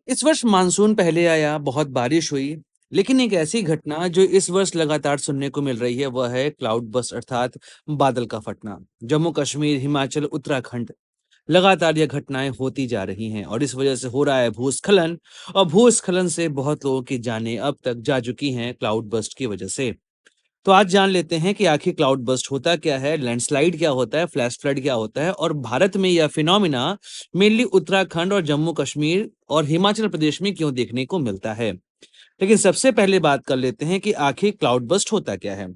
इस वर्ष मानसून पहले आया, बहुत बारिश हुई, लेकिन एक ऐसी घटना जो इस वर्ष लगातार सुनने को मिल रही है, वह है क्लाउड बस्ट अर्थात बादल का फटना। जम्मू कश्मीर, हिमाचल, उत्तराखंड लगातार यह घटनाएं होती जा रही हैं और इस वजह से हो रहा है भूस्खलन और भूस्खलन से बहुत लोगों की जानें अब तक जा चुकी हैं क्लाउड बस्ट की वजह से। तो आज जान लेते हैं कि आखिर क्लाउड बस्ट होता क्या है, लैंडस्लाइड क्या होता है, फ्लैश फ्लड क्या होता है और भारत में यह फिनोमिना मेनली उत्तराखंड और जम्मू कश्मीर और हिमाचल प्रदेश में क्यों देखने को मिलता है। लेकिन सबसे पहले बात कर लेते हैं कि आखिर क्लाउड बस्ट होता क्या है।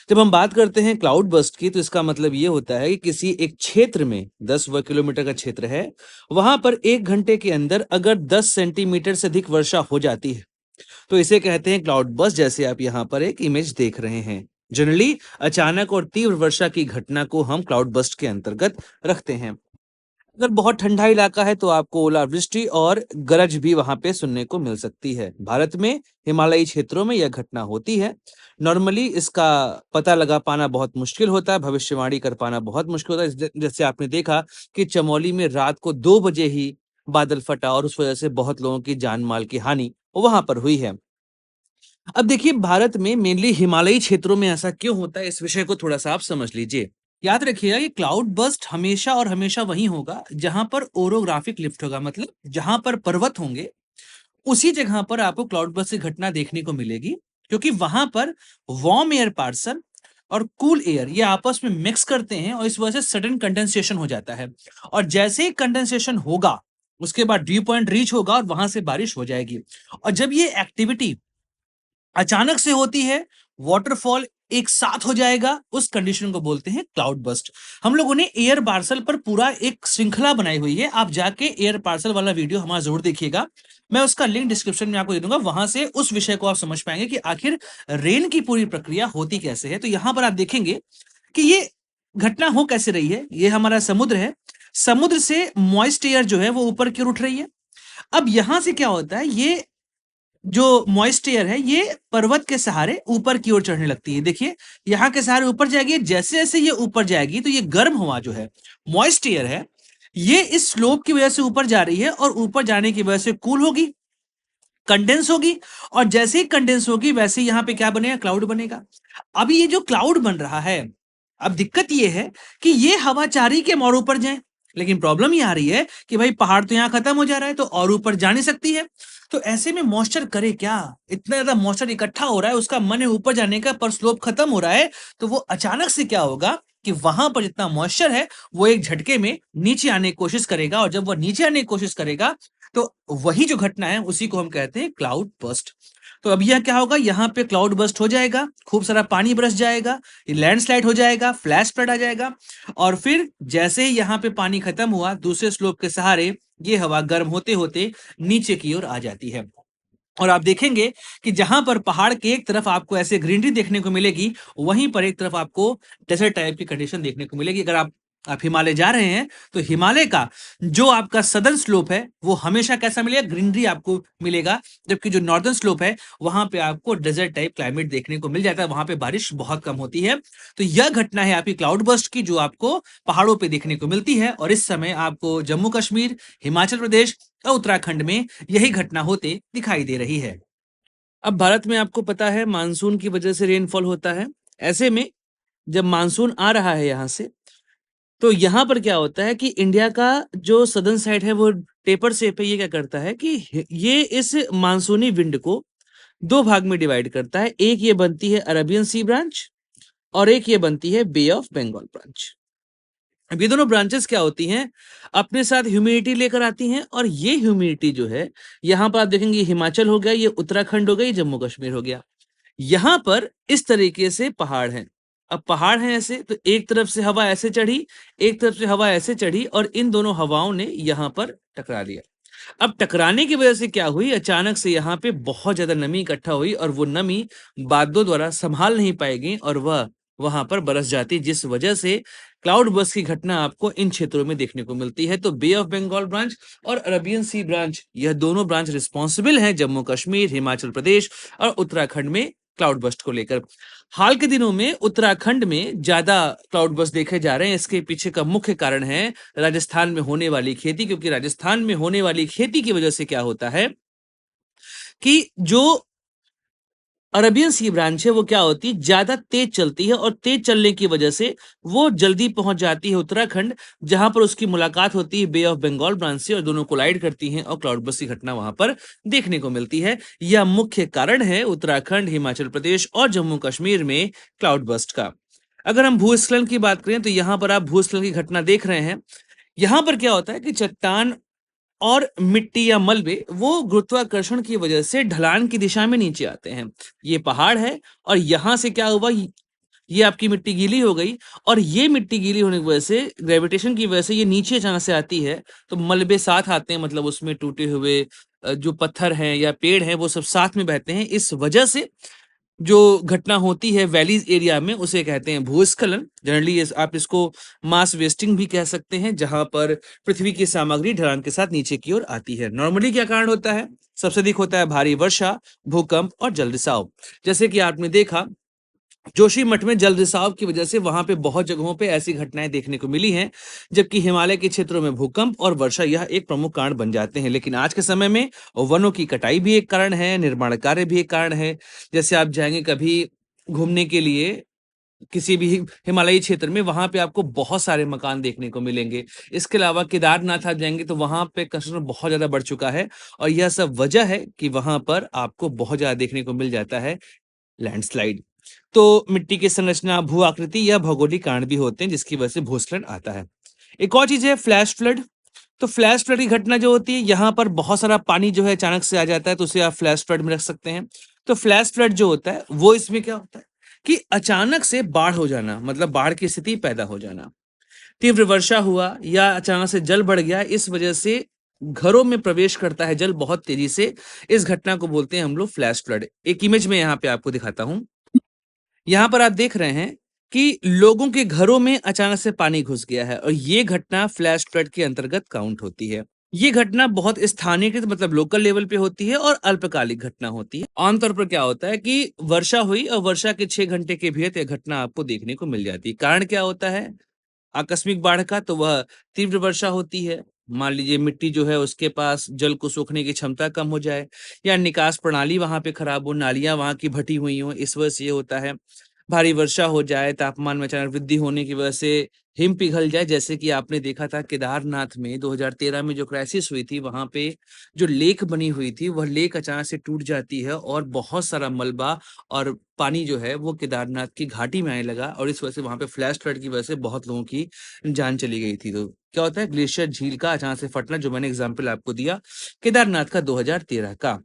जब हम बात करते हैं क्लाउड बस्ट की, तो इसका मतलब ये होता है कि किसी एक क्षेत्र में 10 वर्ग किलोमीटर का क्षेत्र है, वहां पर 1 घंटे के अंदर अगर 10 सेंटीमीटर से अधिक वर्षा हो जाती है, तो इसे कहते हैं क्लाउड बस्ट, जैसे आप यहाँ पर एक इमेज देख रहे हैं। जनरली अचानक और तीव्र वर्षा की घटना को हम क्लाउड बस्ट के अंतर्गत रखते हैं। अगर बहुत ठंडा इलाका है तो आपको ओलावृष्टि और गरज भी वहां पे सुनने को मिल सकती है। भारत में हिमालयी क्षेत्रों में यह घटना होती है। नॉर्मली इसका पता लगा पाना बहुत मुश्किल होता है, भविष्यवाणी कर पाना बहुत मुश्किल होता है। जैसे आपने देखा कि चमोली में रात को 2 बजे ही बादल फटा और उस वजह से बहुत लोगों की जान माल की हानि वहां पर हुई है। अब देखिए, भारत में मेनली हिमालयी क्षेत्रों में ऐसा क्यों होता है, इस विषय को थोड़ा सा आप समझ लीजिए। याद रखिएगा कि क्लाउड बस्ट हमेशा और हमेशा वहीं होगा जहां पर ओरोग्राफिक लिफ्ट होगा, मतलब जहां पर पर्वत होंगे, उसी जगह पर आपको क्लाउड बस्ट की घटना देखने को मिलेगी, क्योंकि वहां पर वार्म एयर पार्सल और कूल एयर ये आपस में मिक्स करते हैं और इस वजह से सडन कंडेंसेशन हो जाता है। और जैसे ही कंडेंसेशन होगा, उसके बाद ड्यू पॉइंट रीच होगा और वहां से बारिश हो जाएगी। और जब ये एक्टिविटी अचानक से होती है, वाटरफॉल एक साथ हो जाएगा, उस कंडीशन को बोलते हैं क्लाउड बस्ट। हम लोगों ने एयर पार्सल पर पूरा एक श्रृंखला बनाई हुई है, आप जाके एयर पार्सल वाला वीडियो हमारा जरूर देखिएगा। मैं उसका लिंक डिस्क्रिप्शन में आपको दे दूंगा, वहां से उस विषय को आप समझ पाएंगे कि आखिर रेन की पूरी प्रक्रिया होती कैसे है। तो यहां पर आप देखेंगे कि ये घटना हो कैसे रही है। ये हमारा समुद्र है, समुद्र से मॉइस्ट एयर जो है वो ऊपर की ओर उठ रही है। अब यहां से क्या होता है, ये जो मॉइस्ट एयर है ये पर्वत के सहारे ऊपर की ओर चढ़ने लगती है। देखिए, यहाँ के सहारे ऊपर जाएगी, जैसे जैसे ये ऊपर जाएगी तो ये गर्म हवा जो है, मॉइस्ट एयर है, ये इस स्लोप की वजह से ऊपर जा रही है और ऊपर जाने की वजह से कूल होगी, कंडेंस होगी। और जैसे ही कंडेंस होगी वैसे ही यहाँ पे क्या बनेगा, क्लाउड बनेगा। अभी ये जो क्लाउड बन रहा है, अब दिक्कत ये है कि ये हवा चाह रही कि हम और ऊपर जाएं, लेकिन प्रॉब्लम ये आ रही है कि भाई पहाड़ तो यहाँ खत्म हो जा रहा है, तो और ऊपर जा नहीं सकती है। तो ऐसे में मॉइस्चर करे क्या, इतना ज्यादा मॉइस्चर इकट्ठा हो रहा है, उसका मन है ऊपर जाने का पर स्लोप खत्म हो रहा है। तो वो अचानक से क्या होगा कि वहां पर जितना मॉइस्चर है वो एक झटके में नीचे आने की कोशिश करेगा, और जब वो नीचे आने की कोशिश करेगा तो वही जो घटना है उसी को हम कहते हैं क्लाउड बस्ट। तो अब यह क्या होगा, यहाँ पे क्लाउड बस्ट हो जाएगा, खूब सारा पानी बरस जाएगा, ये लैंडस्लाइड हो जाएगा, फ्लैश फ्लड आ जाएगा। और फिर जैसे ही यहाँ पे पानी खत्म हुआ, दूसरे स्लोप के सहारे ये हवा गर्म होते होते नीचे की ओर आ जाती है। और आप देखेंगे कि जहां पर पहाड़ के एक तरफ आपको ऐसे ग्रीनरी देखने को मिलेगी, वहीं पर एक तरफ आपको डेजर्ट टाइप की कंडीशन देखने को मिलेगी। अगर आप हिमालय जा रहे हैं तो हिमालय का जो आपका सदर्न स्लोप है वो हमेशा कैसा मिलेगा, ग्रीनरी आपको मिलेगा, जबकि जो नॉर्दर्न स्लोप है वहां पे आपको डेजर्ट टाइप क्लाइमेट देखने को मिल जाता है, वहां पे बारिश बहुत कम होती है। तो यह घटना है आपकी क्लाउड बस्ट की, जो आपको पहाड़ों पे देखने को मिलती है। और इस समय आपको जम्मू कश्मीर, हिमाचल प्रदेश और उत्तराखंड में यही घटना होते दिखाई दे रही है। अब भारत में आपको पता है मानसून की वजह से रेनफॉल होता है। ऐसे में जब मानसून आ रहा है यहाँ से, तो यहाँ पर क्या होता है कि इंडिया का जो सदर्न साइड है वो टेपर शेप है। ये क्या करता है कि ये इस मानसूनी विंड को 2 भाग में डिवाइड करता है। एक ये बनती है अरेबियन सी ब्रांच और एक ये बनती है बे ऑफ बंगाल ब्रांच। अब ये दोनों ब्रांचेस क्या होती हैं, अपने साथ ह्यूमिडिटी लेकर आती हैं, और ये ह्यूमिडिटी जो है, यहाँ पर आप देखेंगे ये हिमाचल हो गया, ये उत्तराखंड हो गया, ये जम्मू कश्मीर हो गया। यहाँ पर इस तरीके से पहाड़ हैं। अब पहाड़ हैं ऐसे, तो एक तरफ से हवा ऐसे चढ़ी, एक तरफ से हवा ऐसे चढ़ी, और इन दोनों हवाओं ने यहाँ पर टकरा लिया। अब टकराने की वजह से क्या हुई, अचानक से यहाँ पे बहुत ज्यादा नमी इकट्ठा हुई और वो नमी बादलों द्वारा संभाल नहीं पाएगी और वह वहां पर बरस जाती, जिस वजह से क्लाउड बर्स्ट की घटना आपको इन क्षेत्रों में देखने को मिलती है। तो बे ऑफ बंगाल ब्रांच और अरबियन सी ब्रांच, यह दोनों ब्रांच रिस्पॉन्सिबल हैं जम्मू कश्मीर, हिमाचल प्रदेश और उत्तराखंड में क्लाउड बस्ट को लेकर। हाल के दिनों में उत्तराखंड में ज्यादा क्लाउड बस्ट देखे जा रहे हैं। इसके पीछे का मुख्य कारण है राजस्थान में होने वाली खेती, क्योंकि राजस्थान में होने वाली खेती की वजह से क्या होता है कि जो अरबियन सी ब्रांच है वो क्या होती है, ज्यादा तेज चलती है, और तेज चलने की वजह से वो जल्दी पहुंच जाती है उत्तराखंड, जहां पर उसकी मुलाकात होती है बे ऑफ बंगाल ब्रांच से, और दोनों कोलाइड करती हैं और क्लाउड बस्ट की घटना वहां पर देखने को मिलती है। यह मुख्य कारण है उत्तराखंड, हिमाचल प्रदेश और जम्मू कश्मीर में क्लाउड बस्ट का। अगर हम भूस्खलन की बात करें तो यहां पर आप भूस्खलन की घटना देख रहे हैं। यहां पर क्या होता है कि चट्टान और मिट्टी या मलबे वो गुरुत्वाकर्षण की वजह से ढलान की दिशा में नीचे आते हैं। ये पहाड़ है, और यहां से क्या हुआ, ये आपकी मिट्टी गीली हो गई, और ये मिट्टी गीली होने की वजह से, ग्रेविटेशन की वजह से ये नीचे जहां से आती है, तो मलबे साथ आते हैं, मतलब उसमें टूटे हुए जो पत्थर हैं या पेड़ हैं वो सब साथ में बहते हैं। इस वजह से जो घटना होती है वैलीज एरिया में उसे कहते हैं भूस्खलन। जनरली आप इसको मास वेस्टिंग भी कह सकते हैं, जहां पर पृथ्वी की सामग्री ढलान के साथ नीचे की ओर आती है। नॉर्मली क्या कारण होता है, सबसे अधिक होता है भारी वर्षा, भूकंप और जल रिसाव। जैसे कि आपने देखा जोशीमठ में जल रिसाव की वजह से वहां पे बहुत जगहों पे ऐसी घटनाएं देखने को मिली हैं, जबकि हिमालय के क्षेत्रों में भूकंप और वर्षा यह एक प्रमुख कारण बन जाते हैं। लेकिन आज के समय में वनों की कटाई भी एक कारण है, निर्माण कार्य भी एक कारण है। जैसे आप जाएंगे कभी घूमने के लिए किसी भी हिमालयी क्षेत्र में, वहां पे आपको बहुत सारे मकान देखने को मिलेंगे। इसके अलावा केदारनाथ आप जाएंगे तो वहां पे कंस्ट्रक्शन बहुत ज्यादा बढ़ चुका है, और यह सब वजह है कि वहां पर आपको बहुत ज्यादा देखने को मिल जाता है लैंडस्लाइड। तो मिट्टी की संरचना, भू आकृति या भौगोलिक कारण भी होते हैं जिसकी वजह से भूस्खलन आता है। एक और चीज है फ्लैश फ्लड। तो फ्लैश फ्लड की घटना जो होती है, यहाँ पर बहुत सारा पानी जो है अचानक से आ जाता है, तो उसे आप फ्लैश फ्लड में रख सकते हैं। तो फ्लैश फ्लड जो होता है वो इसमें क्या होता है कि अचानक से बाढ़ हो जाना, मतलब बाढ़ की स्थिति पैदा हो जाना। तीव्र वर्षा हुआ या अचानक से जल बढ़ गया, इस वजह से घरों में प्रवेश करता है जल बहुत तेजी से। इस घटना को बोलते हैं हम लोग फ्लैश फ्लड। एक इमेज में यहाँ पे आपको दिखाता हूं। यहाँ पर आप देख रहे हैं कि लोगों के घरों में अचानक से पानी घुस गया है, और ये घटना फ्लैश फ्लड के अंतर्गत काउंट होती है। ये घटना बहुत स्थानीयकृत, मतलब लोकल लेवल पे होती है, और अल्पकालिक घटना होती है। आमतौर पर क्या होता है कि वर्षा हुई और वर्षा के 6 घंटे के भीतर यह घटना आपको देखने को मिल जाती है। कारण क्या होता है आकस्मिक बाढ़ का, तो वह तीव्र वर्षा होती है। मान लीजिए मिट्टी जो है उसके पास जल को सोखने की क्षमता कम हो जाए, या निकास प्रणाली वहां पे खराब हो, नालियां वहां की भटी हुई हो, इस वजह से ये होता है। भारी वर्षा हो जाए, तापमान में अचानक वृद्धि होने की वजह से हिम पिघल जाए, जैसे कि आपने देखा था केदारनाथ में 2013 में जो क्राइसिस हुई थी, वहां पे जो लेक बनी हुई थी वह लेक अचानक से टूट जाती है, और बहुत सारा मलबा और पानी जो है वो केदारनाथ की घाटी में आने लगा, और इस वजह से वहां पे फ्लैश फ्लड की वजह से बहुत लोगों की जान चली गई थी। तो क्या होता है, ग्लेशियर झील का अचानक से फटना, जो मैंने एग्जाम्पल आपको दिया केदारनाथ का 2013 का।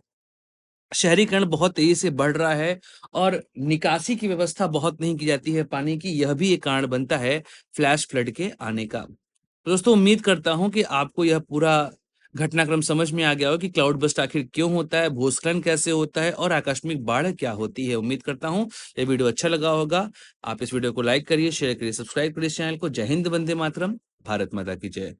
शहरीकरण बहुत तेजी से बढ़ रहा है, और निकासी की व्यवस्था बहुत नहीं की जाती है पानी की, यह भी एक कारण बनता है फ्लैश फ्लड के आने का। तो दोस्तों उम्मीद करता हूं कि आपको यह पूरा घटनाक्रम समझ में आ गया हो कि क्लाउड बस्ट आखिर क्यों होता है, भूस्खलन कैसे होता है, और आकस्मिक बाढ़ क्या होती है। उम्मीद करता हूं ये वीडियो अच्छा लगा होगा। आप इस वीडियो को लाइक करिए, शेयर करिए, सब्सक्राइब करिए इस चैनल को। जय हिंद, वंदे मातरम, भारत माता की जय।